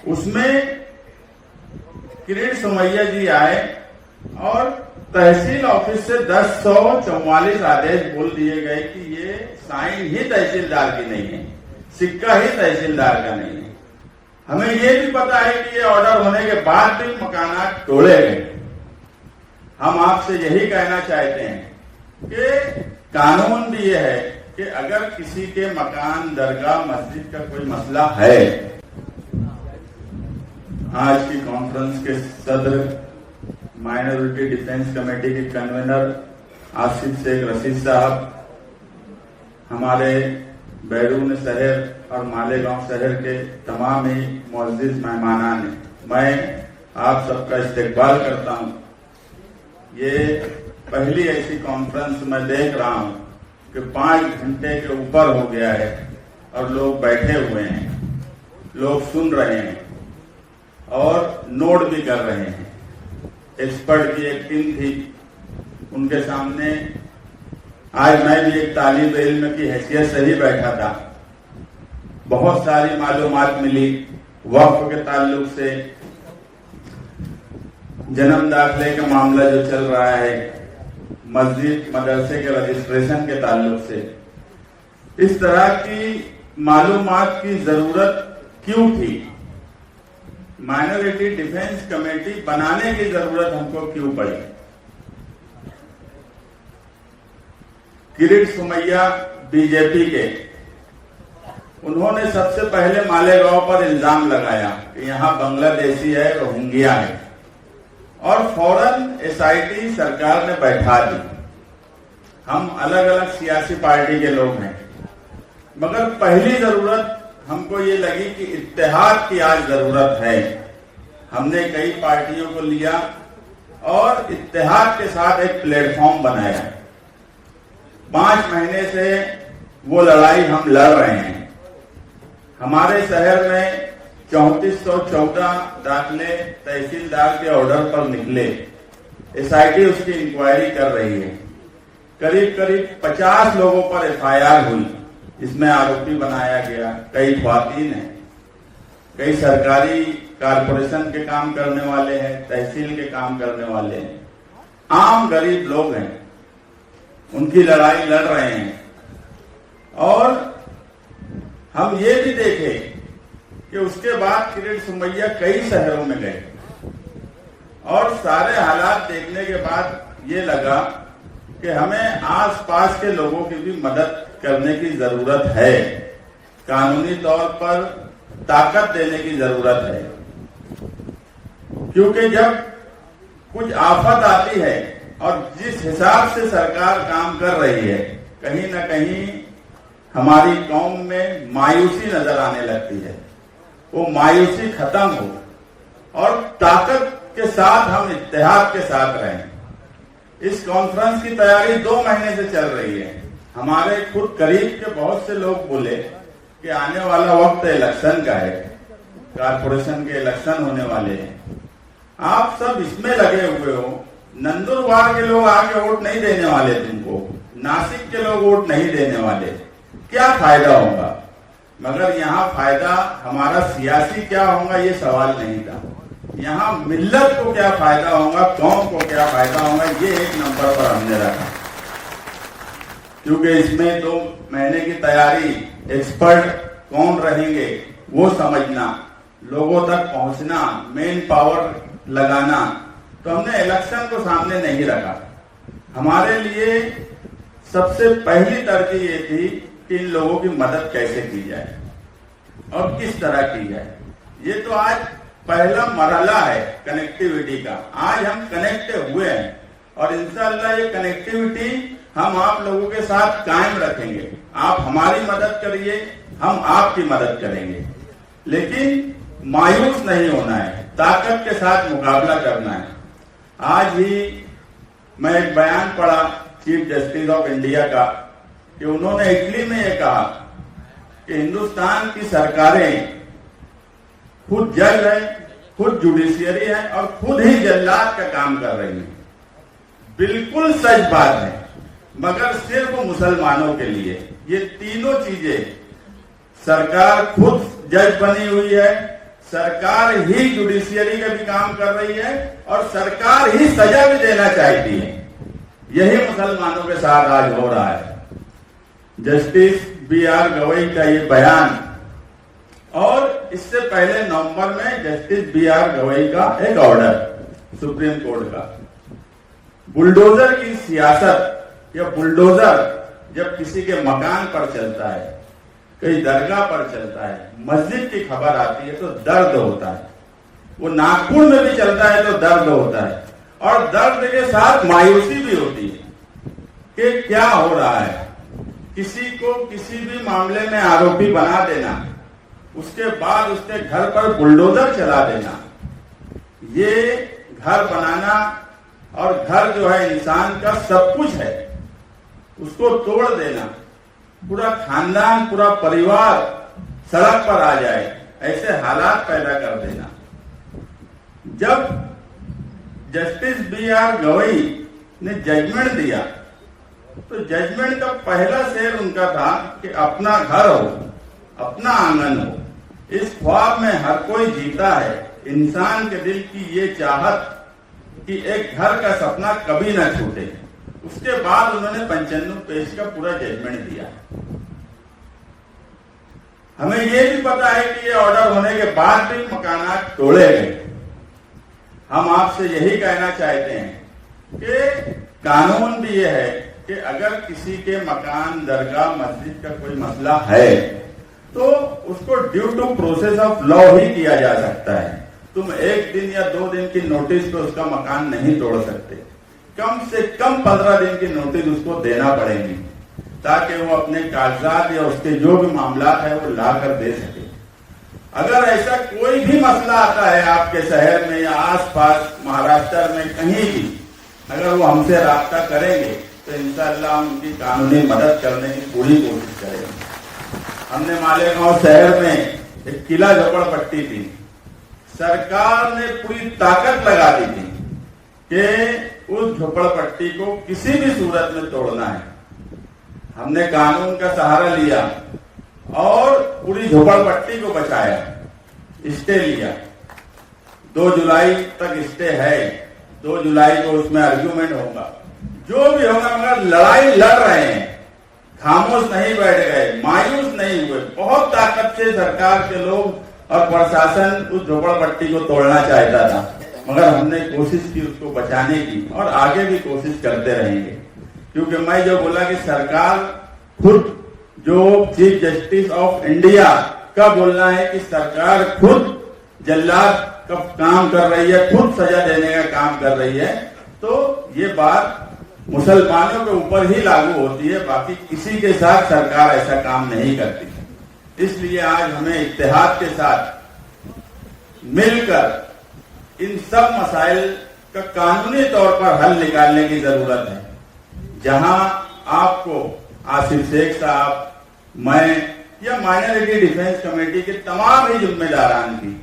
उसमें किरीट सोमैया जी आए और तहसील ऑफिस से 1044 आदेश बोल दिए गए कि ये साइन ही तहसीलदार की नहीं है, सिक्का ही तहसीलदार का नहीं है। हमें ये भी पता है कि ये ऑर्डर होने के बाद भी मकानात तोड़े गए। हम आपसे यही कहना चाहते हैं कि कानून भी ये है कि अगर किसी के मकान, दरगाह, मस्जिद का कोई मसला है, आज की कॉन्फ्रेंस के सदर, माइनॉरिटी डिफेंस कमेटी के कन्वीनर आसिफ शेख रशीद साहब, हमारे बैरून शहर और मालेगांव शहर के तमाम ही मुअज़्ज़िज़ मेहमानान हैं, मैं आप सबका इस्तकबाल करता हूं। ये पहली ऐसी कॉन्फ्रेंस मैं देख रहा हूं कि 5 घंटे के ऊपर हो गया है और लोग बैठे हुए हैं, लोग सुन रहे हैं और नोट भी कर रहे हैं। एक्सपर्ट की एक टीम थी, उनके सामने आज मैं भी एक तालिब इल्म की हैसियत से ही बैठा था। बहुत सारी मालूमात मिली वक्फ के ताल्लुक से, जन्म दाखिले का मामला जो चल रहा है, मस्जिद मदरसे के रजिस्ट्रेशन के ताल्लुक से। इस तरह की मालूमात की जरूरत क्यों थी? माइनॉरिटी डिफेंस कमेटी बनाने की जरूरत हमको क्यों पड़ी? किरीट सोमैया बीजेपी के, उन्होंने सबसे पहले मालेगांव पर इल्जाम लगाया कि यहां बांग्लादेशी है, रोहिंग्या है, और फौरन एसआईटी सरकार ने बैठा दी। हम अलग अलग सियासी पार्टी के लोग हैं, मगर पहली जरूरत हमको ये लगी कि इत्तेहाद की आज जरूरत है। हमने कई पार्टियों को लिया और इत्तेहाद के साथ एक प्लेटफॉर्म बनाया। 5 महीने से वो लड़ाई हम लड़ रहे हैं। हमारे शहर में 3414 दाखिले तहसीलदार के ऑर्डर पर निकले। एसआईटी उसकी इंक्वायरी कर रही है। करीब करीब 50 लोगों पर एफआईआर हुई, इसमें आरोपी बनाया गया। कई ख्वातीन हैं, कई सरकारी कारपोरेशन के काम करने वाले हैं, तहसील के काम करने वाले हैं, आम गरीब लोग हैं, उनकी लड़ाई लड़ रहे हैं। और हम ये भी देखे कि उसके बाद किरीट सोमैया कई शहरों में गए और सारे हालात देखने के बाद ये लगा कि हमें आसपास के लोगों की भी मदद करने की जरूरत है, कानूनी तौर पर ताकत देने की जरूरत है। क्योंकि जब कुछ आफत आती है और जिस हिसाब से सरकार काम कर रही है, कहीं न कहीं हमारी कौम में मायूसी नजर आने लगती है। वो मायूसी खत्म हो और ताकत के साथ हम इत्तेहाद के साथ रहें। इस कॉन्फ्रेंस की तैयारी 2 महीने से चल रही है। हमारे खुद करीब के बहुत से लोग बोले कि आने वाला वक्त इलेक्शन का है, कारपोरेशन के इलेक्शन होने वाले हैं, आप सब इसमें लगे हुए हो। नंदुरबार के लोग आगे वोट नहीं देने वाले तुमको, नासिक के लोग वोट नहीं देने वाले, क्या फायदा होगा? मगर यहाँ फायदा हमारा सियासी क्या होगा ये सवाल नहीं था। यहाँ मिल्लत को क्या फायदा होगा, कौम को क्या फायदा होगा, ये एक नंबर पर हमने रखा। क्योंकि इसमें 2 महीने की तैयारी, एक्सपर्ट कौन रहेंगे वो समझना, लोगों तक पहुंचना, मेन पावर लगाना, तो हमने इलेक्शन को सामने नहीं रखा। हमारे लिए सबसे पहली तरजीह ये थी कि इन लोगों की मदद कैसे की जाए और किस तरह की जाए। ये तो आज पहला मरहला है कनेक्टिविटी का। आज हम कनेक्ट हुए हैं और इंशाअल्लाह ये कनेक्टिविटी हम आप लोगों के साथ कायम रखेंगे। आप हमारी मदद करिए, हम आपकी मदद करेंगे, लेकिन मायूस नहीं होना है, ताकत के साथ मुकाबला करना है। आज ही मैं एक बयान पढ़ा चीफ जस्टिस ऑफ इंडिया का कि उन्होंने इटली में ये कहा कि हिंदुस्तान की सरकारें खुद जज है, खुद जुडिशियरी है और खुद ही जल्लाद का काम कर रही है। बिल्कुल सच बात है, मगर सिर्फ मुसलमानों के लिए। ये तीनों चीजें, सरकार खुद जज बनी हुई है, सरकार ही जुडिशियरी का भी काम कर रही है और सरकार ही सजा भी देना चाहती है। यही मुसलमानों के साथ आज हो रहा है। Justice B.R. गवई का ये बयान और इससे पहले नवंबर में जस्टिस B.R. गवई का एक ऑर्डर सुप्रीम कोर्ट का, बुलडोजर की सियासत या बुलडोजर जब किसी के मकान पर चलता है, कहीं दरगाह पर चलता है, मस्जिद की खबर आती है तो दर्द होता है। वो नागपुर में भी चलता है तो दर्द होता है और दर्द के साथ मायूसी भी होती है कि क्या हो रहा है। किसी को किसी भी मामले में आरोपी बना देना, उसके बाद उसके घर पर बुलडोजर चला देना, ये घर बनाना और घर जो है इंसान का सब कुछ है, उसको तोड़ देना, पूरा खानदान पूरा परिवार सड़क पर आ जाए, ऐसे हालात पैदा कर देना। जब जस्टिस B.R. गवई ने जजमेंट दिया तो जजमेंट का पहला शेर उनका था कि अपना घर हो, अपना आंगन हो। इस ख्वाब में हर कोई जीता है, इंसान के दिल की ये चाहत कि एक घर का सपना कभी ना छूटे। उसके बाद उन्होंने 95 पेज का पूरा जजमेंट दिया। हमें ये भी पता है कि ये ऑर्डर होने के बाद भी मकानात तोड़े गए। हम आपसे यही कहना चाहते हैं कि कानून भी ये है कि अगर किसी के मकान, दरगाह, मस्जिद का कोई मसला है तो उसको due to process of law ही किया जा सकता है। तुम 1 दिन या 2 दिन की नोटिस पे उसका मकान नहीं तोड़ सकते। कम से कम 15 दिन की नोटिस उसको देना पड़ेगी ताकि वो अपने कागजात या उसके जो भी मामला है वो ला कर दे सके। अगर ऐसा कोई भी मसला आता है आपके शहर में या आसपास महाराष्ट्र में कहीं भी, अगर वो हमसे राब्ता करेंगे तो इंशाअल्लाह हम उनकी कानूनी मदद करने की पूरी कोशिश करेंगे। हमने मालेगांव शहर में एक किला झोपड़पट्टी थी, सरकार ने पूरी ताकत लगा दी थी कि उस झोपड़पट्टी को किसी भी सूरत में तोड़ना है। हमने कानून का सहारा लिया और पूरी झोपड़पट्टी को बचाया, स्टे लिया। 2 जुलाई तक स्टे है, 2 जुलाई को उसमें आर्ग्यूमेंट होगा, जो भी होगा, मगर लड़ाई लड़ रहे हैं, खामोश नहीं बैठ गए, मायूस नहीं हुए। बहुत ताकत से सरकार के लोग और प्रशासन उस झोपड़पट्टी को तोड़ना चाहता था, मगर हमने कोशिश की उसको बचाने की और आगे भी कोशिश करते रहेंगे। क्योंकि मैं जो बोला कि सरकार खुद, जो चीफ जस्टिस ऑफ इंडिया का बोलना है कि सरकार खुद जल्लाद का काम कर रही है, खुद सजा देने का काम कर रही है, तो ये बात मुसलमानों के ऊपर ही लागू होती है, बाकी किसी के साथ सरकार ऐसा काम नहीं करती। इसलिए आज हमें इत्तेहाद के साथ मिलकर इन सब मसाइल का कानूनी तौर पर हल निकालने की जरूरत है। जहां आपको आसिफ शेख साहब, मैं या माइनॉरिटी डिफेंस कमेटी के तमाम ही जिम्मेदारान की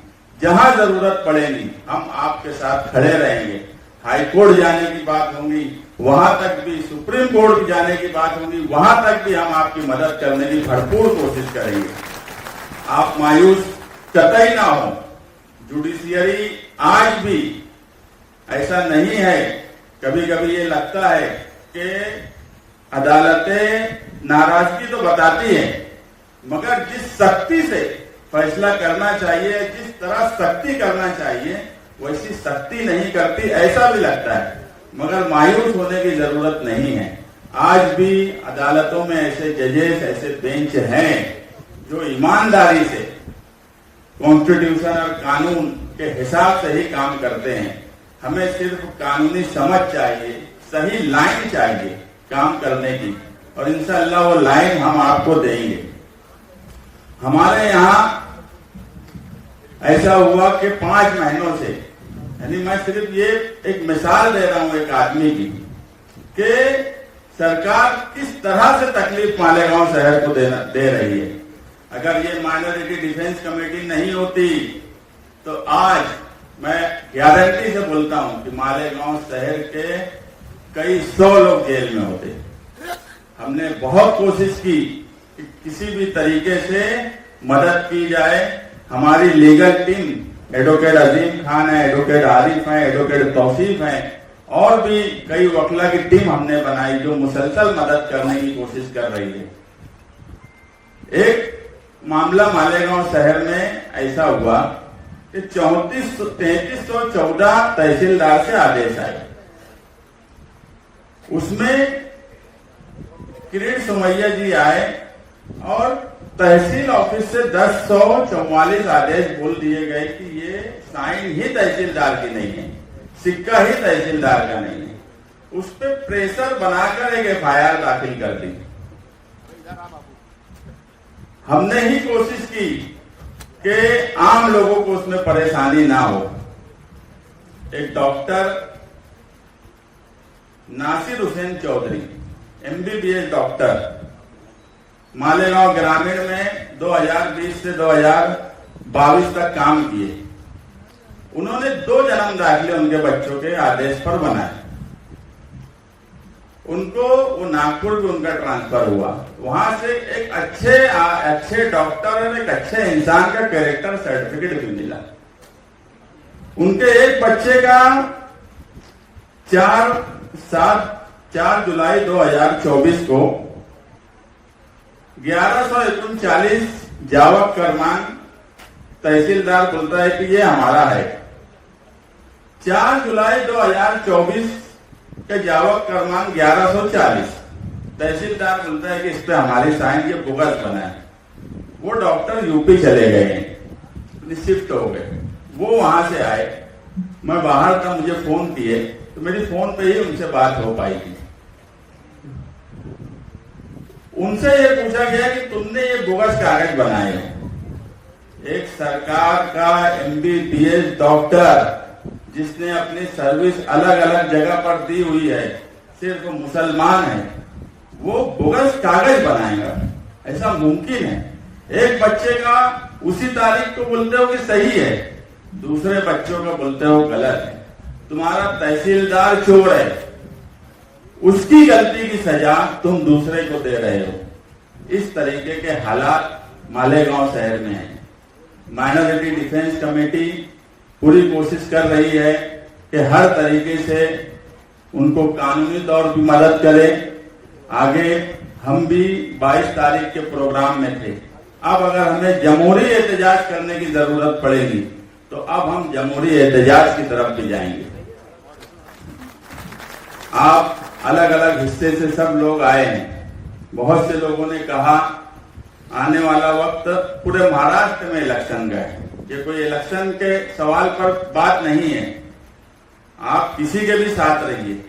जहां जरूरत पड़ेगी हम आपके साथ खड़े रहेंगे। हाई कोर्ट जाने की बात होगी, वहां तक भी सुप्रीम कोर्ट जाने की बात होगी, वहां तक भी हम आपकी मदद करने की भरपूर कोशिश करेंगे। आप मायूस कतई ना हो। जुडिशियरी आज भी ऐसा नहीं है, कभी कभी ये लगता है कि अदालतें नाराजगी तो बताती हैं, मगर जिस सख्ती से फैसला करना चाहिए, जिस तरह सख्ती करना चाहिए, वैसी सख्ती नहीं करती, ऐसा भी लगता है। मगर मायूस होने की जरूरत नहीं है। आज भी अदालतों में ऐसे जजेस, ऐसे बेंच हैं जो ईमानदारी से कॉन्स्टिट्यूशन और कानून के हिसाब से ही काम करते हैं। हमें सिर्फ कानूनी समझ चाहिए, सही लाइन चाहिए काम करने की, और इंशाअल्लाह वो लाइन हम आपको देंगे। हमारे यहाँ ऐसा हुआ कि 5 महीनों से, यानी मैं सिर्फ ये एक मिसाल दे रहा हूं एक आदमी की, कि सरकार किस तरह से तकलीफ मालेगांव शहर को दे रही है। अगर ये माइनॉरिटी डिफेंस कमेटी नहीं होती तो आज मैं गारंटी से बोलता हूं कि मालेगांव शहर के कई 100 लोग जेल में होते। हमने बहुत कोशिश की कि किसी भी तरीके से मदद की जाए, हमारी लीगल टीम एडवोकेट अजीम खान है, एडवोकेट आरिफ है, एडवोकेट तौसीफ है और भी कई वकीला की टीम हमने बनाई जो मुसलसल मदद करने की कोशिश कर रही है। एक मामला मालेगांव शहर में ऐसा हुआ कि 3314 तहसीलदार से आदेश आए। उसमें किरीट सोमैया जी आए और तहसील ऑफिस से 1044 आदेश बोल दिए गए कि ये साइन ही तहसीलदार की नहीं है, सिक्का ही तहसीलदार का नहीं है। उस पर प्रेशर बनाकर एक FIR दाखिल कर दी। हमने ही कोशिश की कि आम लोगों को उसमें परेशानी ना हो। एक doctor Nasir Hussain Chaudhary MBBS doctor Malegaon ग्रामीण में 2020 से 2022 तक काम किए। उन्होंने 2 जन्म दाखिले उनके बच्चों के आदेश पर बनाए। उनको वो नागपुर में उनका ट्रांसफर हुआ। वहां से एक अच्छे डॉक्टर और एक अच्छे इंसान का कैरेक्टर सर्टिफिकेट भी मिला। उनके एक बच्चे का 4 जुलाई 2024 को 1139 जावक क्रमांक तहसीलदार बोलता है कि ये हमारा है। 4 जुलाई 2024 के जावक क्रमांक 1140 तहसीलदार बोलता है कि इस पे हमारी साइन के बोगस बना है। वो डॉक्टर यूपी चले गए, शिफ्ट हो गए। वो वहां से आए, मैं बाहर था, मुझे फोन किए तो मेरी फोन पे ही उनसे बात हो पाई थी। उनसे ये पूछा गया कि तुमने ये बोगस कागज बनाए हैं। एक सरकार का MBBS डॉक्टर जिसने अपनी सर्विस अलग अलग जगह पर दी हुई है, सिर्फ मुसलमान है, वो बोगस कागज बनाएगा? ऐसा मुमकिन है? एक बच्चे का उसी तारीख को बोलते हो कि सही है, दूसरे बच्चों का बोलते हो गलत है। तुम्हारा तहसीलदार चोर है, उसकी गलती की सजा तुम दूसरे को दे रहे हो। इस तरीके के हालात मालेगांव शहर में है। माइनॉरिटी डिफेंस कमेटी पूरी कोशिश कर रही है कि हर तरीके से उनको कानूनी तौर पर मदद करें। आगे हम भी 22 तारीख के प्रोग्राम में थे। अब अगर हमें जमहूरी एहतजाज करने की जरूरत पड़ेगी तो अब हम जमहूरी एहतजाज की तरफ भी जाएंगे। आप अलग अलग हिस्से से सब लोग आए हैं। बहुत से लोगों ने कहा आने वाला वक्त पूरे महाराष्ट्र में इलेक्शन का है। ये कोई इलेक्शन के सवाल पर बात नहीं है। आप किसी के भी साथ रहिए,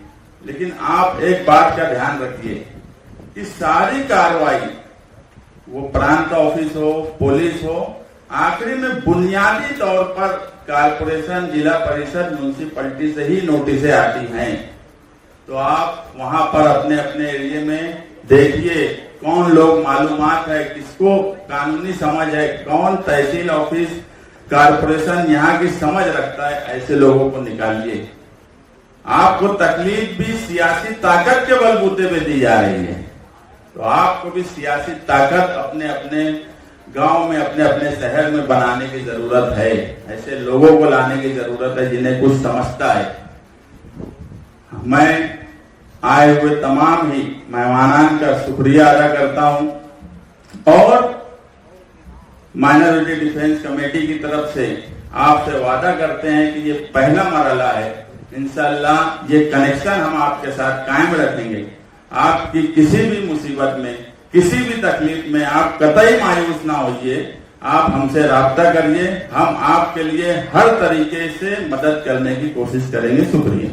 लेकिन आप एक बात का ध्यान रखिए कि सारी कार्रवाई, वो प्रांत ऑफिस हो, पुलिस हो, आखिरी में बुनियादी तौर पर कारपोरेशन, जिला परिषद, म्युनिसिपैलिटी से ही नोटिसें आती हैं। तो आप वहां पर अपने अपने एरिया में देखिए कौन लोग मालूमात है, किसको कानूनी समझ है, कौन तहसील ऑफिस, कारपोरेशन यहाँ की समझ रखता है, ऐसे लोगों को निकालिए। आपको तकलीफ भी सियासी ताकत के बलबूते पे दी जा रही है, तो आपको भी सियासी ताकत अपने अपने गांव में, अपने अपने शहर में बनाने की जरूरत है। ऐसे लोगों को लाने की जरूरत है जिन्हें कुछ समझता है। मैं आए हुए तमाम ही मेहमानान का शुक्रिया अदा करता हूं और माइनॉरिटी डिफेंस कमेटी की तरफ से आपसे वादा करते हैं कि ये पहला मरहला है। इंशाअल्लाह ये कनेक्शन हम आपके साथ कायम रखेंगे। आपकी किसी भी मुसीबत में, किसी भी तकलीफ में आप कतई मायूस ना होइए। आप हमसे राब्ता करिए, हम आपके लिए हर तरीके से मदद करने की कोशिश करेंगे। शुक्रिया।